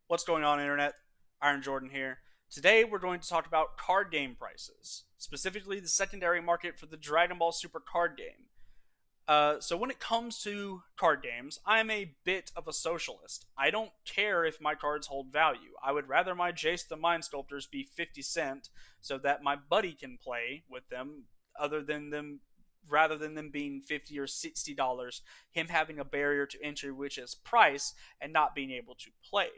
What's going on, Internet? Iron Jordan here. Today, we're going to talk about card game prices, specifically the secondary market for the Dragon Ball Super card game. So, when it comes to card games, I'm a bit of a socialist. I don't care if my cards hold value. I would rather my Jace the Mind Sculptors be 50 cent so that my buddy can play with them, other than them rather than them being 50 or $60, him having a barrier to entry, which is price, and not being able to play.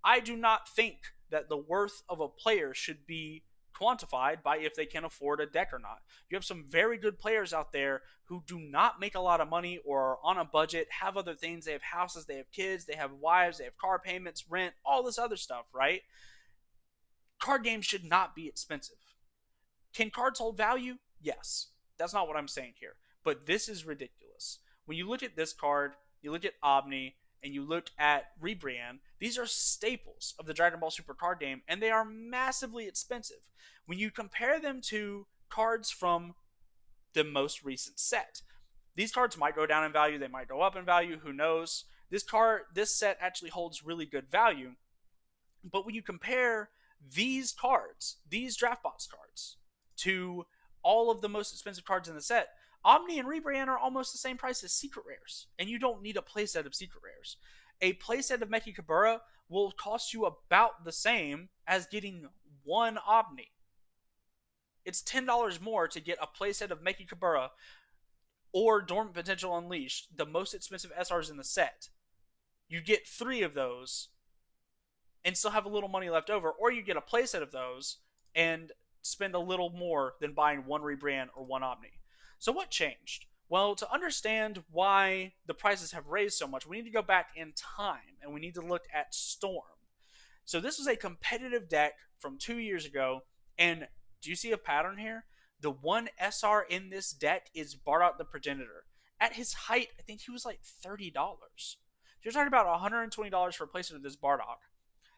I do not think that the worth of a player should be quantified by if they can afford a deck or not. You have some very good players out there who do not make a lot of money or are on a budget, have other things. They have houses, they have kids, they have wives, they have car payments, rent, all this other stuff, right? Card games should not be expensive. Can cards hold value? Yes. That's not what I'm saying here. But this is ridiculous. When you look at this card, you look at Omni, and you look at Rebrand, these are staples of the Dragon Ball Super card game, and they are massively expensive. When you compare them to cards from the most recent set, these cards might go down in value, they might go up in value, who knows? This set actually holds really good value. But when you compare these cards, these draft box cards, to all of the most expensive cards in the set, Omni and Rebrand are almost the same price as Secret Rares, and you don't need a playset of Secret Rares. A playset of Meki Kabura will cost you about the same as getting one Omni. It's $10 more to get a playset of Meki Kabura or Dormant Potential Unleashed, the most expensive SRs in the set. You get three of those and still have a little money left over, or you get a playset of those and spend a little more than buying one Rebrand or one Omni. So what changed? Well, to understand why the prices have raised so much, we need to go back in time and we need to look at Storm. So this was a competitive deck from 2 years ago, and do you see a pattern here? The one SR in this deck is Bardock the Progenitor. At his height, I think he was like $30. You're talking about $120 for a placement of this Bardock.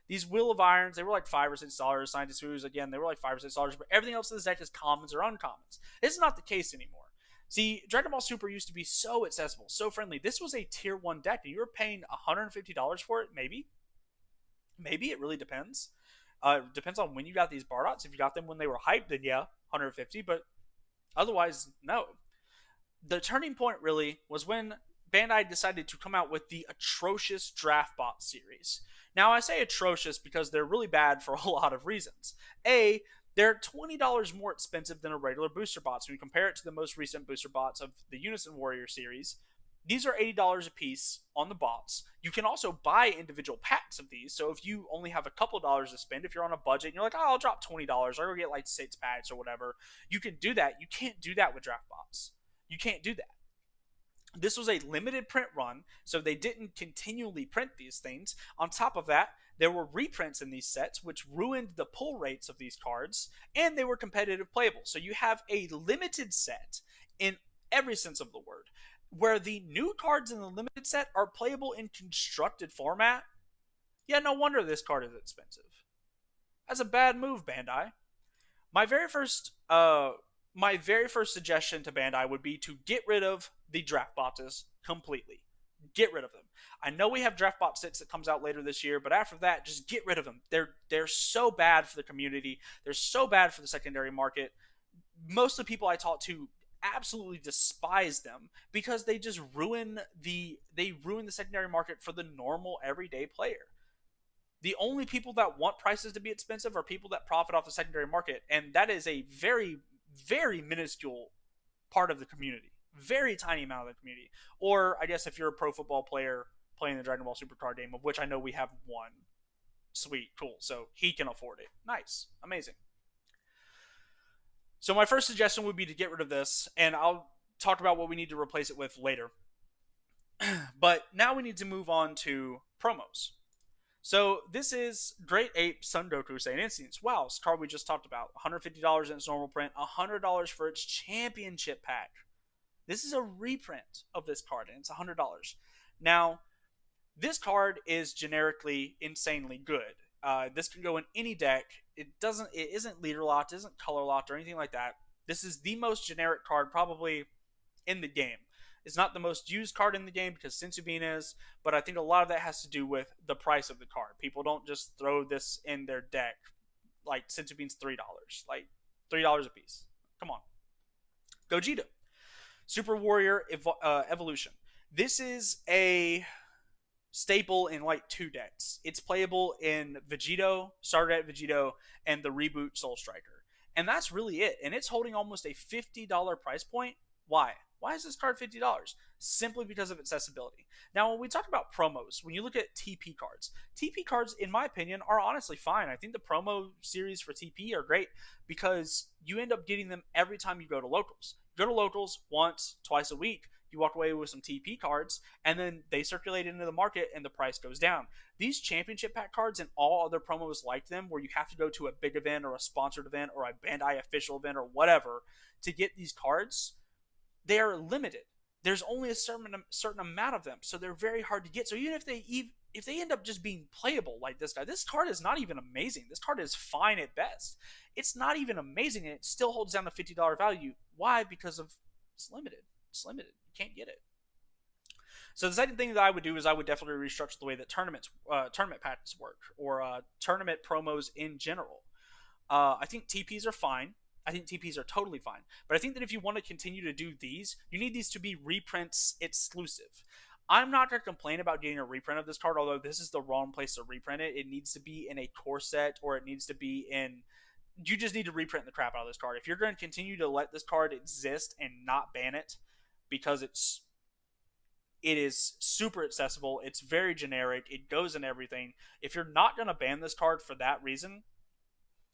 These Wheel of Irons, they were like $5 or $6. Scientist Foods, again, they were like $5 or $6, but everything else in this deck is commons or uncommons. This is not the case anymore. See, Dragon Ball Super used to be so accessible, so friendly. This was a tier 1 deck, and you were paying $150 for it, maybe. Maybe, it really depends. Depends on when you got these Bardocks. If you got them when they were hyped, then yeah, 150, but otherwise, no. The turning point really was when Bandai decided to come out with the atrocious Draftbot series. Now, I say atrocious because they're really bad for a lot of reasons. A, they're $20 more expensive than a regular booster bots. When you compare it to the most recent booster bots of the Unison Warrior series, these are $80 a piece on the bots. You can also buy individual packs of these. So if you only have a couple dollars to spend, if you're on a budget and you're like, oh, I'll drop $20, I'll go get like 6 packs or whatever, you can do that. You can't do that with draft bots. You can't do that. This was a limited print run, so they didn't continually print these things. On top of that, there were reprints in these sets, which ruined the pull rates of these cards, and they were competitive playable. So you have a limited set in every sense of the word, where the new cards in the limited set are playable in constructed format. Yeah, no wonder this card is expensive. That's a bad move, Bandai. My very first my very first suggestion to Bandai would be to get rid of the draft bots completely. Get rid of them. I know we have draft bot 6 that comes out later this year, but after that, just get rid of them. They're so bad for the community. They're so bad for the secondary market. Most of the people I talk to absolutely despise them because they just ruin the secondary market for the normal everyday player. The only people that want prices to be expensive are people that profit off the secondary market, and that is a very, very minuscule part of the community. Very tiny amount of the community. Or, I guess, if you're a pro football player playing the Dragon Ball Super card game, of which I know we have one. Sweet, cool. So he can afford it. Nice, amazing. So my first suggestion would be to get rid of this, and I'll talk about what we need to replace it with later. But now we need to move on to promos. So this is Great Ape Son Goku Saiyan Instincts. Wow, this card we just talked about. $150 in its normal print, $100 for its championship pack. This is a reprint of this card, and it's $100. Now, this card is generically insanely good. This can go in any deck. It isn't leader locked, it isn't color locked or anything like that. This is the most generic card probably in the game. It's not the most used card in the game because Sensubin is, but I think a lot of that has to do with the price of the card. People don't just throw this in their deck like Sensubin's $3, like $3 a piece. Come on, Gogeta, Super Warrior Evolution. This is a staple in like two decks. It's playable in Vegito, Starter at Vegito, and the reboot Soul Striker. And that's really it. And it's holding almost a $50 price point. Why? Why is this card $50? Simply because of accessibility. Now, when we talk about promos, when you look at TP cards, in my opinion, are honestly fine. I think the promo series for TP are great because you end up getting them every time you go to locals. You go to locals once, twice a week, you walk away with some TP cards, and then they circulate into the market and the price goes down. These championship pack cards and all other promos like them, where you have to go to a big event or a sponsored event or a Bandai official event or whatever to get these cards, they are limited. There's only a certain amount of them, so they're very hard to get. So even if they end up just being playable like this guy, this card is not even amazing. This card is fine at best. It's not even amazing, and it still holds down the $50 value. Why? Because of it's limited. It's limited. You can't get it. So the second thing that I would do is I would definitely restructure the way that tournament packs work, or tournament promos in general. I think TPs are fine. I think TPs are totally fine. But I think that if you want to continue to do these, you need these to be reprints exclusive. I'm not going to complain about getting a reprint of this card, although this is the wrong place to reprint it. It needs to be in a core set, or it needs to be in. You just need to reprint the crap out of this card. If you're going to continue to let this card exist and not ban it, because it is super accessible, it's very generic, it goes in everything. If you're not going to ban this card for that reason,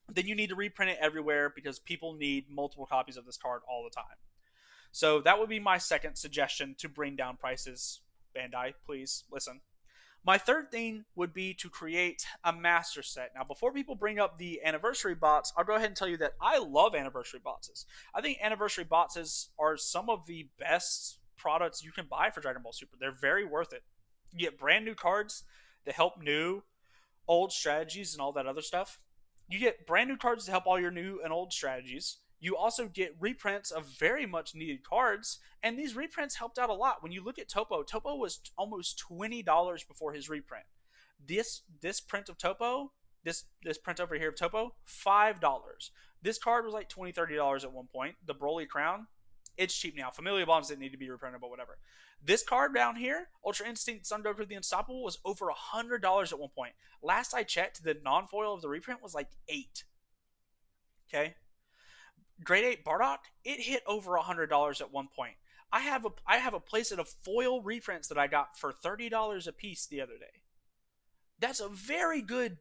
then you need to reprint it everywhere because people need multiple copies of this card all the time. So that would be my second suggestion to bring down prices. Bandai, please listen. My third thing would be to create a master set. Now, before people bring up the anniversary bots, I'll go ahead and tell you that I love anniversary boxes. I think anniversary boxes are some of the best products you can buy for Dragon Ball Super. They're very worth it. You get brand new cards that help new, old strategies and all that other stuff. You get brand new cards to help all your new and old strategies. You also get reprints of very much needed cards, and these reprints helped out a lot. When you look at Topo, Topo was almost $20 before his reprint. This print of Topo, this print over here of Topo, $5. This card was like $20-$30 at one point. The Broly Crown, it's cheap now. Familia Bonds didn't need to be reprinted, but whatever. This card down here, Ultra Instinct Son Goku the Unstoppable, was over $100 at one point. Last I checked, the non-foil of the reprint was like $8. Okay? Grade 8 Bardock, it hit over $100 at one point. I have a playset of foil reprints that I got for $30 a piece the other day. That's a very good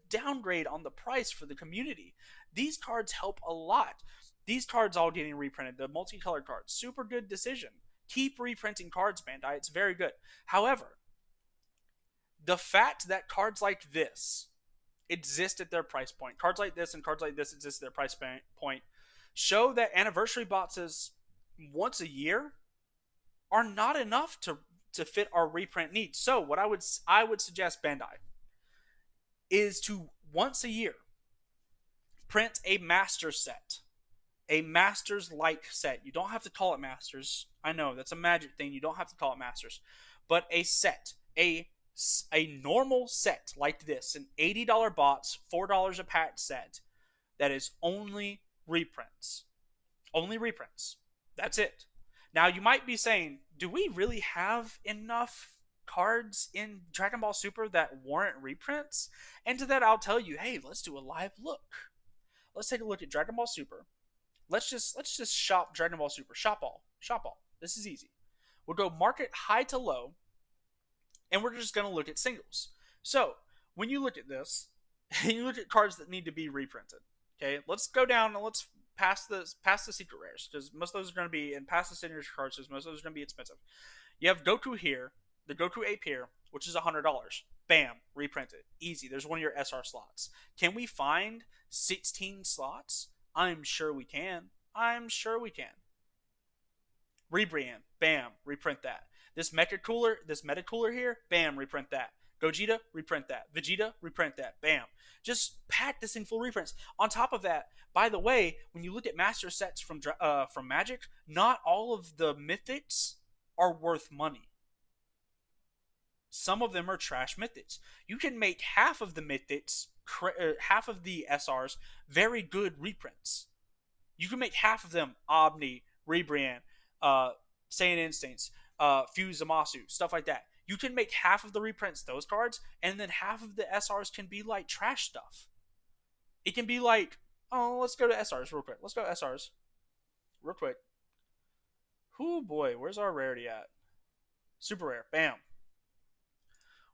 downgrade on the price for the community. These cards help a lot. These cards all getting reprinted, the multicolored cards, super good decision. Keep reprinting cards, Bandai. It's very good. However, the fact that cards like this exist at their price point, cards like this and cards like this exist at their price point, show that anniversary boxes once a year are not enough to fit our reprint needs. So what I would suggest, Bandai, is to once a year print a master set. A Masters like set. You don't have to call it Masters. I know that's a magic thing. You don't have to call it Masters. But a set, a normal set like this, an $80 bots, $4 a pack set that is only reprints. Only reprints. That's it. Now you might be saying, do we really have enough cards in Dragon Ball Super that warrant reprints? And to that I'll tell you, hey, let's do a live look. Let's take a look at Dragon Ball Super. Let's just shop Dragon Ball Super. Shop all. This is easy. We'll go market high to low, and we're just going to look at singles. So when you look at this, you look at cards that need to be reprinted. Okay, let's go down and let's pass the secret rares, because most of those are going to be, and pass the signature cards, because most of those are going to be expensive. You have Goku here, the Goku Ape here, which is $100. Bam, reprinted, easy. There's one of your SR slots. Can we find 16 slots? I'm sure we can. Rebrand, bam, reprint that. This meta cooler here, bam, reprint that. Gogeta, reprint that. Vegeta, reprint that. Bam. Just pack this thing full of reprints. On top of that, by the way, when you look at master sets from Magic, not all of the mythics are worth money. Some of them are trash mythics. You can make half of the mythics, half of the SRs, very good reprints. You can make half of them Omni, Rebrand, Saiyan Instincts, Fuse Zamasu, stuff like that. You can make half of the reprints those cards, and then half of the SRs can be like trash stuff. It can be like, oh, let's go to SRs real quick. Let's go to SRs real quick. Oh boy, where's our rarity at? Super rare. Bam.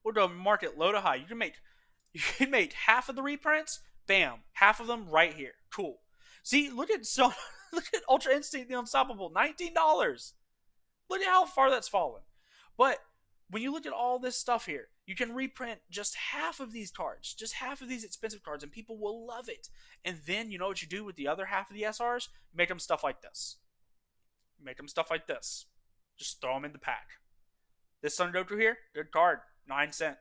We'll go market low to high. You can make half of the reprints. Bam, half of them right here. Cool. See, look at Ultra Instinct the Unstoppable, $19. Look at how far that's fallen. But when you look at all this stuff here, you can reprint just half of these cards, just half of these expensive cards, and people will love it. And then you know what you do with the other half of the SRs? Make them stuff like this. Make them stuff like this. Just throw them in the pack. This Sun Goku here, good card, 9 cent.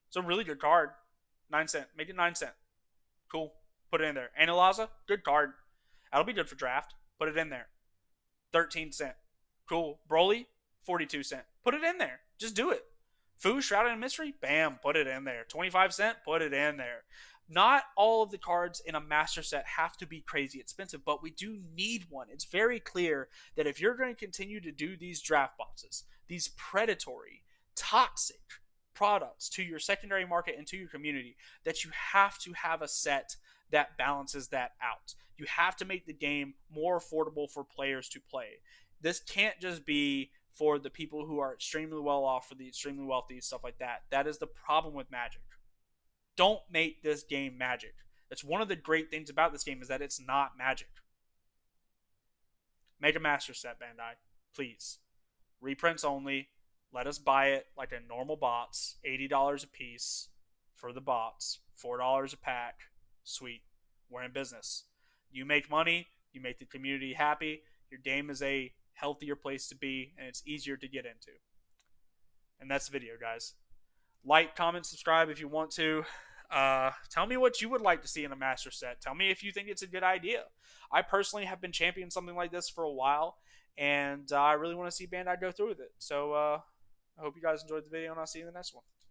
It's a really good card, 9 cent. Make it 9 cent. Cool. Put it in there. Analaza, good card. That'll be good for draft. Put it in there. 13 cent. Cool. Broly, 42 cent. Put it in there. Just do it. Fu, Shrouded in Mystery, bam, put it in there. 25 cent, put it in there. Not all of the cards in a master set have to be crazy expensive, but we do need one. It's very clear that if you're going to continue to do these draft boxes, these predatory, toxic products to your secondary market and to your community, that you have to have a set that balances that out. You have to make the game more affordable for players to play. This can't just be for the people who are extremely well off, for the extremely wealthy, stuff like that. That is the problem with Magic. Don't make this game Magic. That's one of the great things about this game, is that it's not Magic. Make a master set, Bandai. Please. Reprints only. Let us buy it like a normal box. $80 a piece for the box. $4 a pack. Sweet. We're in business. You make money. You make the community happy. Your game is a healthier place to be, and it's easier to get into. And that's the video, guys. Like, comment, subscribe if you want to. Tell me what you would like to see in a master set. Tell me if you think it's a good idea. I personally have been championing something like this for a while, and I really want to see Bandai go through with it. So I hope you guys enjoyed the video, and I'll see you in the next one.